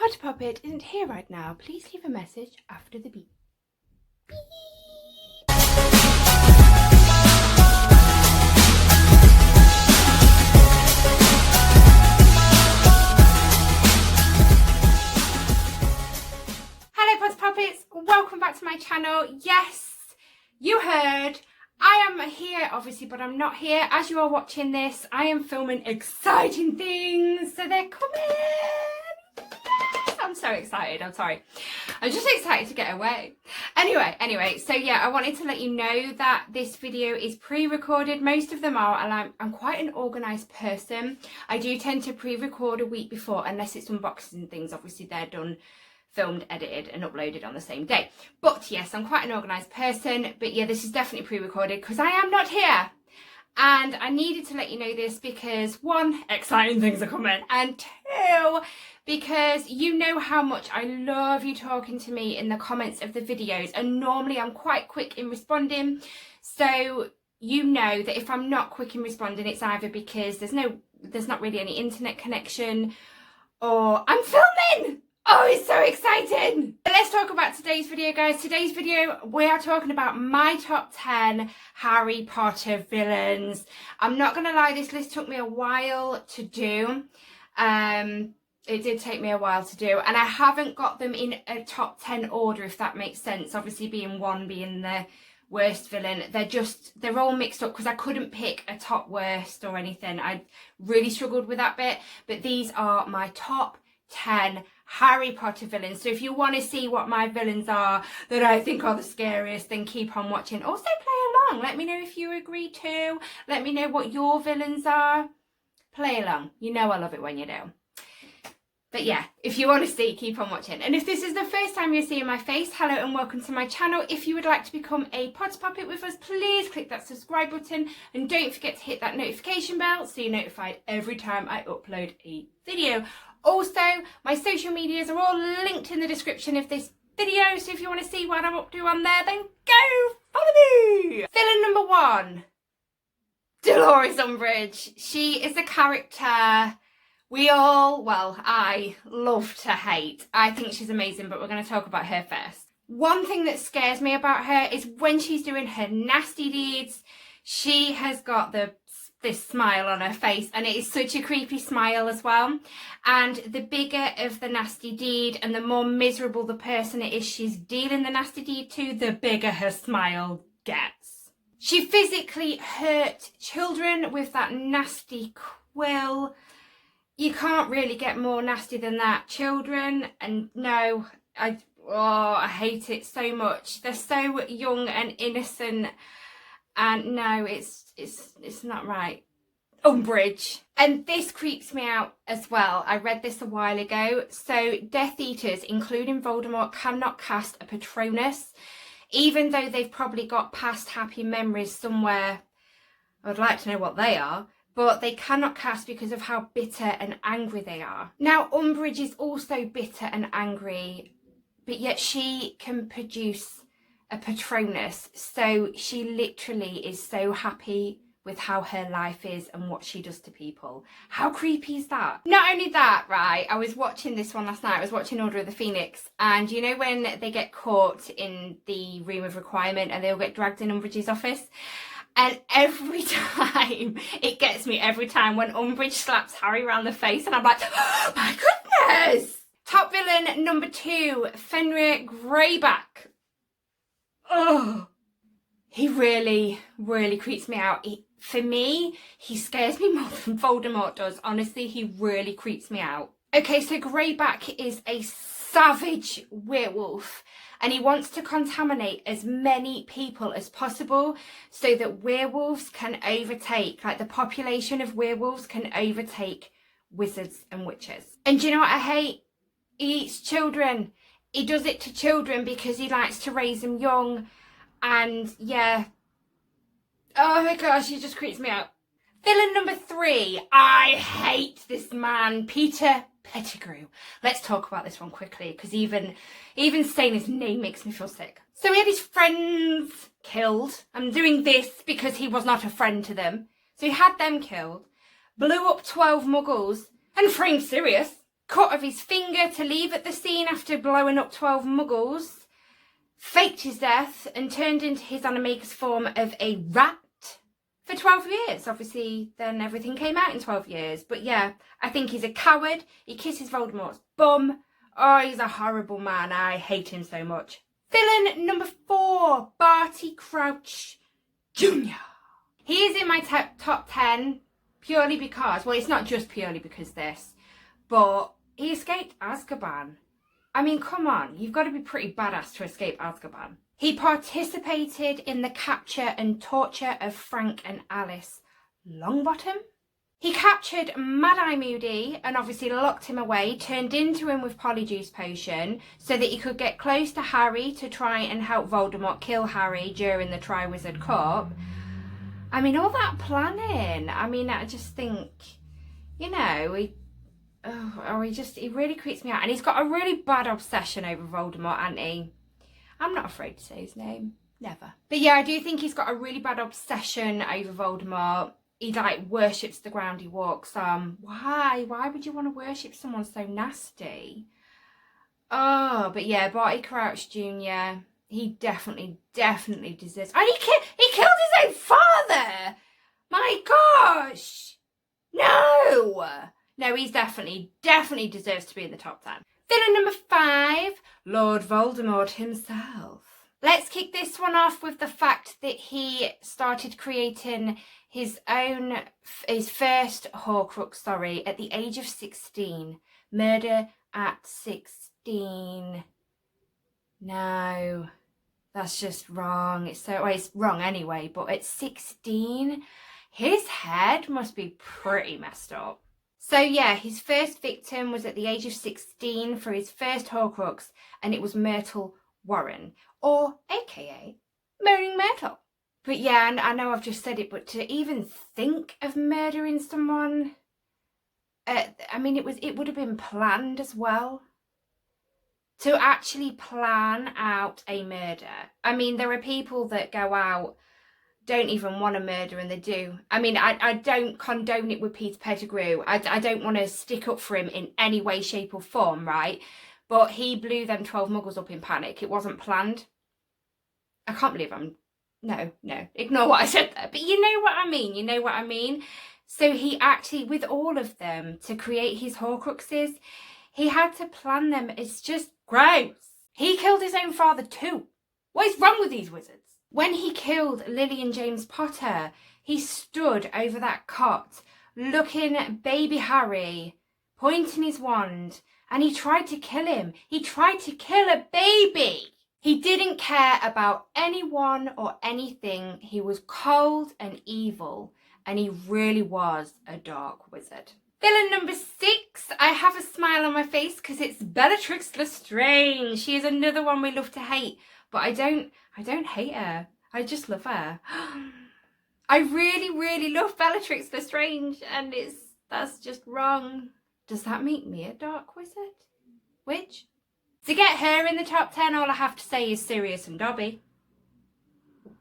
Potter Puppet isn't here right now. Please leave a message after the beep. Beep. Hello Potter Puppets, welcome back to my channel. Yes, you heard. I am here obviously, but I'm not here. As you are watching this, I am filming exciting things, so they're coming. Yes! I'm so excited. I'm sorry. I'm just excited to get away. Anyway, so yeah, I wanted to let you know that this video is pre-recorded. Most of them are, and I'm quite an organised person. I do tend to pre-record a week before, unless it's unboxing and things. Obviously, they're done, filmed, edited and uploaded on the same day. But yes, I'm quite an organised person. But yeah, this is definitely pre-recorded because I am not here. And I needed to let you know this because one, exciting things are coming, and two, because you know how much I love you talking to me in the comments of the videos, and normally I'm quite quick in responding. So you know that if I'm not quick in responding, it's either because there's not really any internet connection, or I'm filming. Oh, it's so exciting! Let's talk about today's video, guys. Today's video, we are talking about my top 10 Harry Potter villains. I'm not going to lie, this list took me a while to do. It did take me a while to do. And I haven't got them in a top 10 order, if that makes sense. Obviously, being one being the worst villain. They're all mixed up because I couldn't pick a top worst or anything. I really struggled with that bit. But these are my top 10 Harry Potter villains. So if you want to see what my villains are that I think are the scariest, then keep on watching. Also play along. Let me know if you agree too. Let me know what your villains are. Play along. You know I love it when you do. But yeah, if you want to see, keep on watching. And if this is the first time you're seeing my face, hello and welcome to my channel. If you would like to become a Potter Puppet with us, please click that subscribe button. And don't forget to hit that notification bell so you're notified every time I upload a video. Also, my social medias are all linked in the description of this video, so if you want to see what I'm up to on there, then go follow me! Villain number one, Dolores Umbridge. She is a character I love to hate. I think she's amazing, but we're going to talk about her first. One thing that scares me about her is when she's doing her nasty deeds, she has got this smile on her face, and it is such a creepy smile as well. And the bigger of the nasty deed and the more miserable the person it is she's dealing the nasty deed to, the bigger her smile gets. She physically hurt children with that nasty quill. You can't really get more nasty than that. Children, and no, I hate it so much. They're so young and innocent. And no, it's not right. Umbridge. And this creeps me out as well. I read this a while ago. So Death Eaters, including Voldemort, cannot cast a Patronus. Even though they've probably got past happy memories somewhere. I would like to know what they are. But they cannot cast because of how bitter and angry they are. Now, Umbridge is also bitter and angry, but yet she can produce a Patronus, so she literally is so happy with how her life is and what she does to people. How creepy is that? Not only that, right, I was watching this one last night. I was watching Order of the Phoenix, and you know when they get caught in the room of requirement and they all get dragged in Umbridge's office? And every time, it gets me every time when Umbridge slaps Harry around the face, and I'm like, oh my goodness! Top villain number 2, Fenrir Greyback. Oh, he really, really creeps me out. For me, he scares me more than Voldemort does. Honestly, he really creeps me out. Okay, so Greyback is a savage werewolf, and he wants to contaminate as many people as possible so that werewolves can overtake, like the population of werewolves can overtake wizards and witches. And do you know what I hate? He eats children. He does it to children because he likes to raise them young. And yeah. Oh my gosh, he just creeps me out. Villain number 3. I hate this man, Peter Pettigrew. Let's talk about this one quickly because even saying his name makes me feel sick. So he had his friends killed. I'm doing this because he was not a friend to them. So he had them killed, blew up 12 muggles, and framed Sirius. cut of his finger to leave at the scene after blowing up 12 muggles, faked his death and turned into his animagus form of a rat for 12 years. Obviously, then everything came out in 12 years. But yeah, I think he's a coward. He kisses Voldemort's bum. Oh, he's a horrible man. I hate him so much. Villain number 4, Barty Crouch Jr. He is in my top 10 purely because, well, it's not just purely because this, but he escaped Azkaban. I mean, come on, you've got to be pretty badass to escape Azkaban. He participated in the capture and torture of Frank and Alice Longbottom. He captured Mad-Eye Moody and obviously locked him away, turned into him with Polyjuice Potion so that he could get close to Harry to try and help Voldemort kill Harry during the Triwizard Cup. I mean, all that planning. I mean, I just think, you know, he really creeps me out. And he's got a really bad obsession over Voldemort, hasn't he? I'm not afraid to say his name. Never. But yeah, I do think he's got a really bad obsession over Voldemort. He, like, worships the ground he walks on. Why? Why would you want to worship someone so nasty? Oh, but yeah, Barty Crouch Jr., he definitely deserves... And he killed his own father! My gosh! No! No, he's definitely deserves to be in the top 10. Villain number 5, Lord Voldemort himself. Let's kick this one off with the fact that he started creating his first Horcrux, at the age of 16. Murder at 16. No, that's just wrong. It's wrong anyway, but at 16, his head must be pretty messed up. So yeah, his first victim was at the age of 16 for his first Horcrux, and it was Myrtle Warren, or aka Moaning Myrtle. But yeah, and I know I've just said it, but to even think of murdering someone, I mean, it would have been planned as well. To actually plan out a murder. I mean, there are people that go out, don't even want to murder, and they do. I mean, I don't condone it with Peter Pettigrew. I don't want to stick up for him in any way, shape or form, right? But he blew them 12 muggles up in panic. It wasn't planned. I can't believe No, ignore what I said there. But you know what I mean? So he actually, with all of them, to create his Horcruxes, he had to plan them. It's just gross. He killed his own father too. What is wrong with these wizards? When he killed Lily and James Potter, he stood over that cot, looking at baby Harry, pointing his wand, and he tried to kill him. He tried to kill a baby. He didn't care about anyone or anything. He was cold and evil, and he really was a dark wizard. Villain number 6, I have a smile on my face because it's Bellatrix the Strange. She is another one we love to hate, but I don't hate her. I just love her. I really love Bellatrix the Strange, and that's just wrong. Does that make me a dark wizard? Witch? To get her in the top 10, all I have to say is Sirius and Dobby.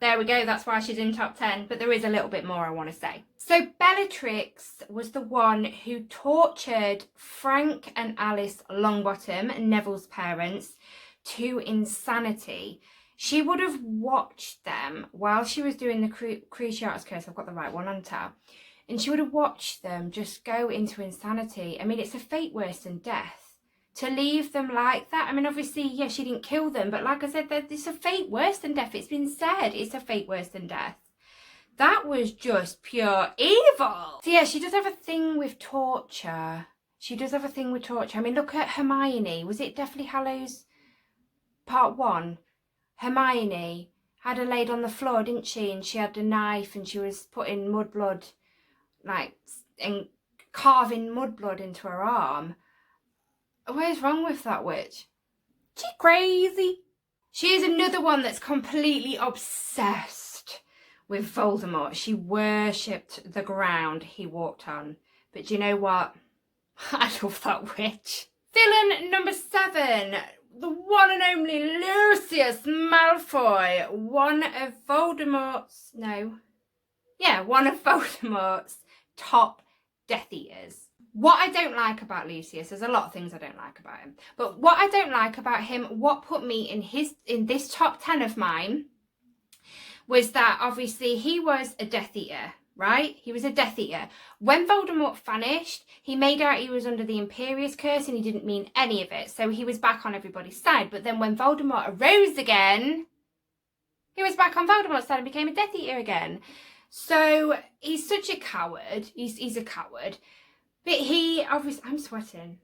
There we go, that's why she's in top 10, but there is a little bit more I want to say. So Bellatrix was the one who tortured Frank and Alice Longbottom, Neville's parents, to insanity. She would have watched them while she was doing the Cruciatus Curse. I've got the right one on tap. And she would have watched them just go into insanity. I mean, it's a fate worse than death. To leave them like that. I mean, obviously, yeah, she didn't kill them. But like I said, it's a fate worse than death. It's been said it's a fate worse than death. That was just pure evil. So yeah, she does have a thing with torture. I mean, look at Hermione. Was it Deathly Hallows Part 1? Hermione had her laid on the floor, didn't she? And she had a knife and she was putting mudblood, and carving mudblood into her arm. What's wrong with that witch? She crazy. She is another one that's completely obsessed with Voldemort. She worshipped the ground he walked on. But do you know what? I love that witch. Villain number 7. The one and only Lucius Malfoy. One of Voldemort's top Death Eaters. What I don't like about Lucius, there's a lot of things I don't like about him, but what I don't like about him, what put me in this top 10 of mine, was that obviously he was a Death Eater, right? He was a Death Eater. When Voldemort vanished, he made out he was under the Imperious Curse and he didn't mean any of it. So he was back on everybody's side. But then when Voldemort arose again, he was back on Voldemort's side and became a Death Eater again. So he's such a coward. He's a coward. But he obviously... I'm sweating.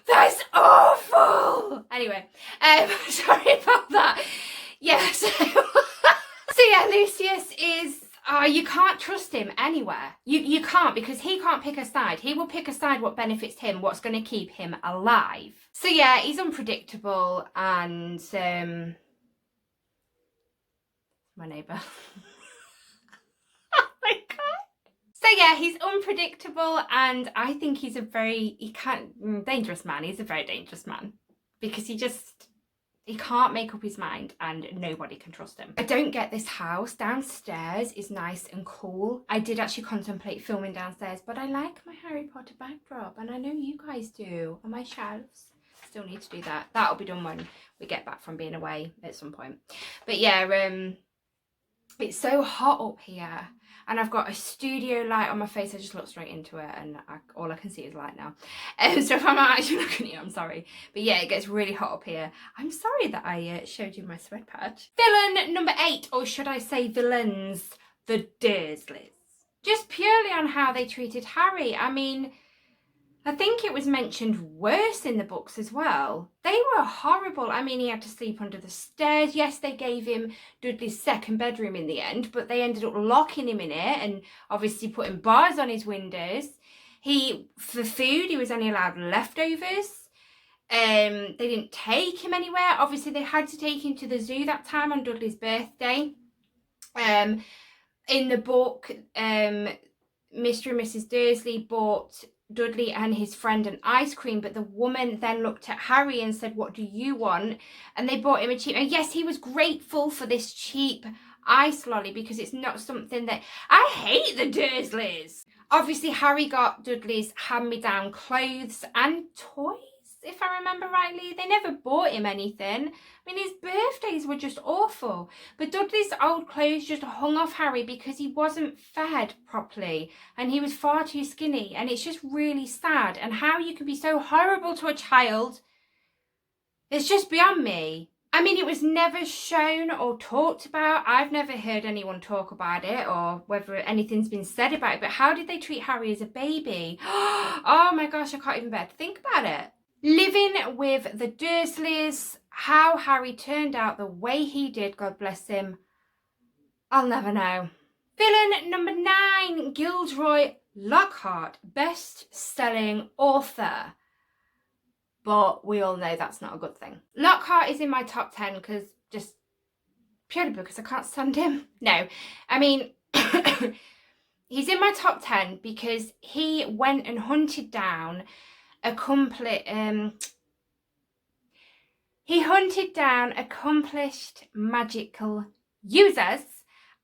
That's awful! Anyway, sorry about that. Yeah, so yeah, Lucius is... you can't trust him anywhere. You can't, because he can't pick a side. He will pick a side what benefits him, what's going to keep him alive. So yeah, he's unpredictable and... my neighbour. Oh my God. So yeah, he's unpredictable and I think he's a very... dangerous man. He's a very dangerous man. Because he can't make up his mind and nobody can trust him. I don't get this house. Downstairs is nice and cool. I did actually contemplate filming downstairs, but I like my Harry Potter backdrop and I know you guys do on my shelves. Still need to do that. That'll be done when we get back from being away at some point. But yeah, it's so hot up here. And I've got a studio light on my face. I just look straight into it and all I can see is light now. So if I'm not actually looking at you, I'm sorry. But yeah, it gets really hot up here. I'm sorry that I showed you my sweat patch. Villain number 8, or should I say villains, the Dursleys. Just purely on how they treated Harry. I mean, I think it was mentioned worse in the books as well. They were horrible. I mean, he had to sleep under the stairs. Yes, they gave him Dudley's second bedroom in the end, but they ended up locking him in it and obviously putting bars on his windows. For food, he was only allowed leftovers. They didn't take him anywhere. Obviously, they had to take him to the zoo that time on Dudley's birthday. In the book, Mr. and Mrs. Dursley bought Dudley and his friend an ice cream, but the woman then looked at Harry and said, "What do you want?" And they bought him a cheap... And yes, he was grateful for this cheap ice lolly because it's not something that... I hate the Dursleys! Obviously, Harry got Dudley's hand-me-down clothes and toys, if I remember rightly. They never bought him anything. I mean, his birthdays were just awful. But Dudley's old clothes just hung off Harry because he wasn't fed properly and he was far too skinny. And it's just really sad. And how you can be so horrible to a child, it's just beyond me. I mean, it was never shown or talked about. I've never heard anyone talk about it or whether anything's been said about it. But how did they treat Harry as a baby? Oh my gosh, I can't even bear to think about it. Living with the Dursleys, how Harry turned out the way he did, God bless him, I'll never know. Villain number 9, Gilderoy Lockhart, best-selling author. But we all know that's not a good thing. Lockhart is in my top 10 because just purely because I can't stand him. No, I mean, he's in my top 10 because he went and hunted down accomplished magical users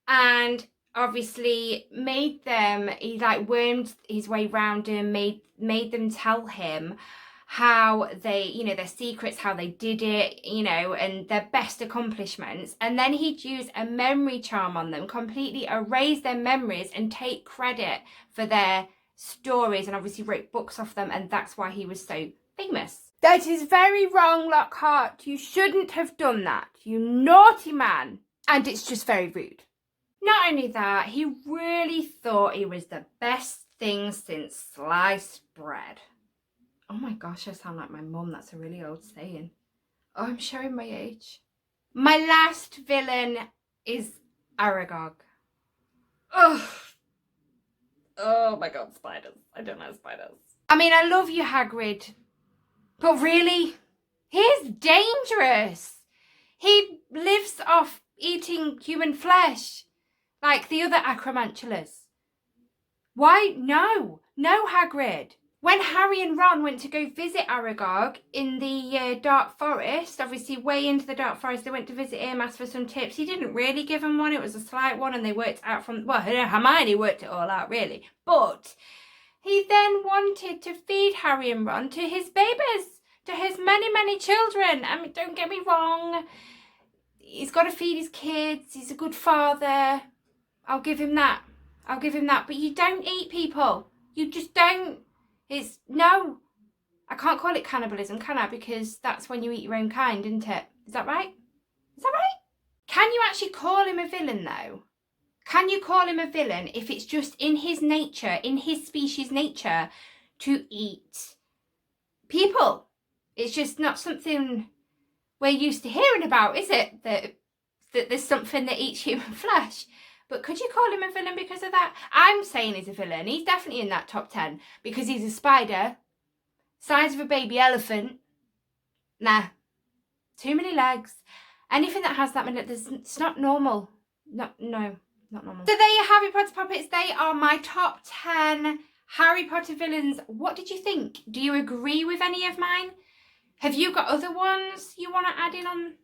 and obviously made them, he like wormed his way around them, made them tell him how they, you know, their secrets, how they did it, you know, and their best accomplishments. And then he'd use a memory charm on them, completely erase their memories and take credit for their stories, and obviously wrote books off them, and that's why he was so famous. That is very wrong, Lockhart. You shouldn't have done that, you naughty man. And it's just very rude. Not only that, he really thought he was the best thing since sliced bread. Oh my gosh, I sound like my mum. That's a really old saying. Oh, I'm showing my age. My last villain is Aragog. Ugh. Oh my God, spiders. I don't like spiders. I mean, I love you, Hagrid. But really, he's dangerous. He lives off eating human flesh, like the other acromantulas. Why? No, Hagrid. When Harry and Ron went to go visit Aragog in the Dark Forest, obviously way into the Dark Forest, they went to visit him, asked for some tips. He didn't really give them one. It was a slight one, and they worked out from, well, Hermione worked it all out, really. But he then wanted to feed Harry and Ron to his babies, to his many, many children. I mean, don't get me wrong. He's got to feed his kids. He's a good father. I'll give him that. I'll give him that. But you don't eat people. You just don't. No. I can't call it cannibalism, can I? Because that's when you eat your own kind, isn't it? Is that right? Is that right? Can you actually call him a villain, though? Can you call him a villain if it's just in his nature, in his species nature, to eat people? It's just not something we're used to hearing about, is it? That there's something that eats human flesh. But could you call him a villain because of that? I'm saying he's a villain. He's definitely in that top 10 because he's a spider, size of a baby elephant. Nah, too many legs. Anything that has that many, it's not normal. No, not normal. So there you have it, Potter Poppets. They are my top 10 Harry Potter villains. What did you think? Do you agree with any of mine? Have you got other ones you want to add in on,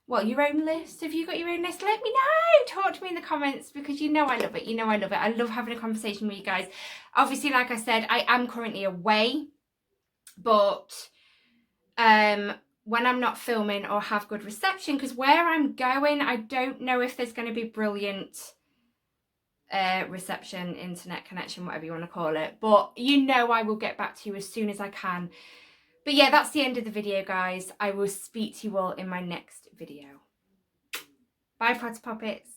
well, your own list? Have you got your own list? Let me know. Talk to me in the comments because you know I love it. You know I love it. I love having a conversation with you guys. Obviously, like I said, I am currently away, but when I'm not filming or have good reception, because where I'm going, I don't know if there's going to be brilliant reception, internet connection, whatever you want to call it. But you know I will get back to you as soon as I can. But yeah, that's the end of the video, guys. I will speak to you all in my next video. Bye, Potter Poppets.